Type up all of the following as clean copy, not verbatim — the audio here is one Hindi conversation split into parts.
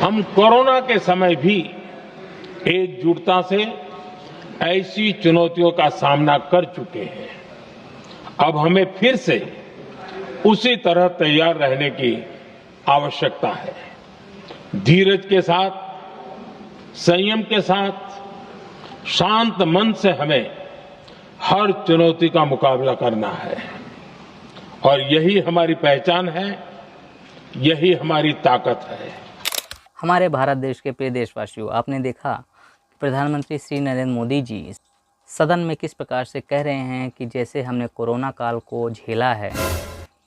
हम कोरोना के समय भी एकजुटता से ऐसी चुनौतियों का सामना कर चुके हैं। अब हमें फिर से उसी तरह तैयार रहने की आवश्यकता है। धीरज के साथ, संयम के साथ, शांत मन से हमें हर चुनौती का मुकाबला करना है और यही हमारी पहचान है, यही हमारी ताकत है। हमारे भारत देश के प्रिय देशवासियों, आपने देखा कि प्रधानमंत्री श्री नरेंद्र मोदी जी सदन में किस प्रकार से कह रहे हैं कि जैसे हमने कोरोना काल को झेला है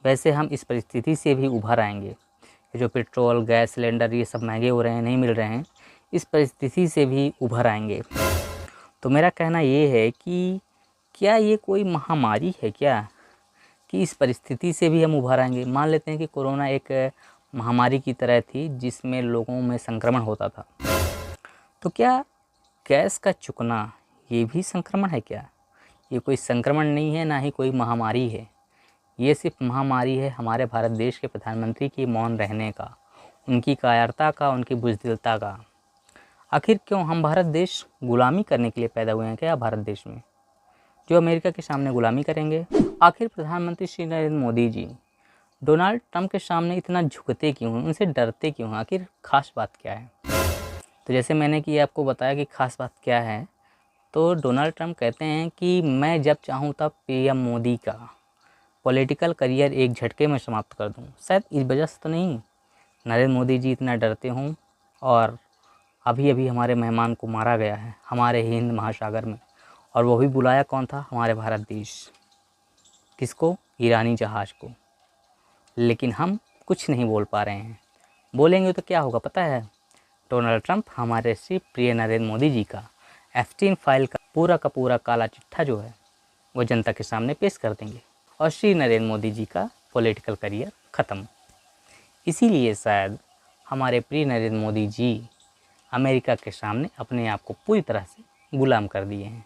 वैसे हम इस परिस्थिति से भी उभर आएंगे। ये जो पेट्रोल, गैस सिलेंडर ये सब महंगे हो रहे हैं, नहीं मिल रहे हैं, इस परिस्थिति से भी उभर आएंगे। तो मेरा कहना ये है कि क्या ये कोई महामारी है क्या कि इस परिस्थिति से भी हम उभर आएंगे। मान लेते हैं कि कोरोना एक महामारी की तरह थी जिसमें लोगों में संक्रमण होता था, तो क्या गैस का चुकना ये भी संक्रमण है क्या? ये कोई संक्रमण नहीं है, ना ही कोई महामारी है। ये सिर्फ महामारी है हमारे भारत देश के प्रधानमंत्री की मौन रहने का, उनकी कायरता का, उनकी बुज़दिलता का। आखिर क्यों हम भारत देश गुलामी करने के लिए पैदा हुए हैं क्या भारत देश में, जो अमेरिका के सामने गुलामी करेंगे? आखिर प्रधानमंत्री श्री नरेंद्र मोदी जी डोनाल्ड ट्रंप के सामने इतना झुकते क्यों हैं, उनसे डरते क्यों हैं? आखिर खास बात क्या है? तो जैसे मैंने कि आपको बताया कि खास बात क्या है, तो डोनाल्ड ट्रंप कहते हैं कि मैं जब चाहूँ तब पीएम मोदी का पॉलिटिकल करियर एक झटके में समाप्त कर दूँ। शायद इस वजह से तो नहीं नरेंद्र मोदी जी इतना डरते हों। और अभी अभी हमारे मेहमान को मारा गया है हमारे हिंद महासागर में, और वो भी बुलाया कौन था? हमारे भारत देश। किसको? ईरानी जहाज़ को। लेकिन हम कुछ नहीं बोल पा रहे हैं। बोलेंगे तो क्या होगा पता है? डोनाल्ड ट्रंप हमारे श्री प्रिय नरेंद्र मोदी जी का एप्स्टीन फाइल का पूरा काला चिट्ठा जो है वो जनता के सामने पेश कर देंगे और श्री नरेंद्र मोदी जी का पॉलिटिकल करियर ख़त्म। इसीलिए शायद हमारे प्रिय नरेंद्र मोदी जी अमेरिका के सामने अपने आप को पूरी तरह से गुलाम कर दिए हैं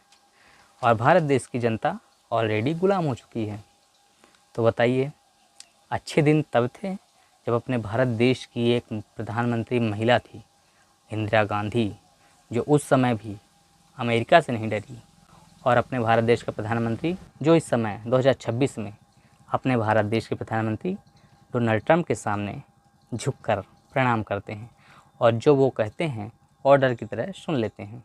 और भारत देश की जनता ऑलरेडी गुलाम हो चुकी है। तो बताइए, अच्छे दिन तब थे जब अपने भारत देश की एक प्रधानमंत्री महिला थी, इंदिरा गांधी, जो उस समय भी अमेरिका से नहीं डरी, और अपने भारत देश का प्रधानमंत्री जो इस समय 2026 में अपने भारत देश के प्रधानमंत्री डोनाल्ड ट्रंप के सामने झुककर प्रणाम करते हैं और जो वो कहते हैं ऑर्डर की तरह सुन लेते हैं।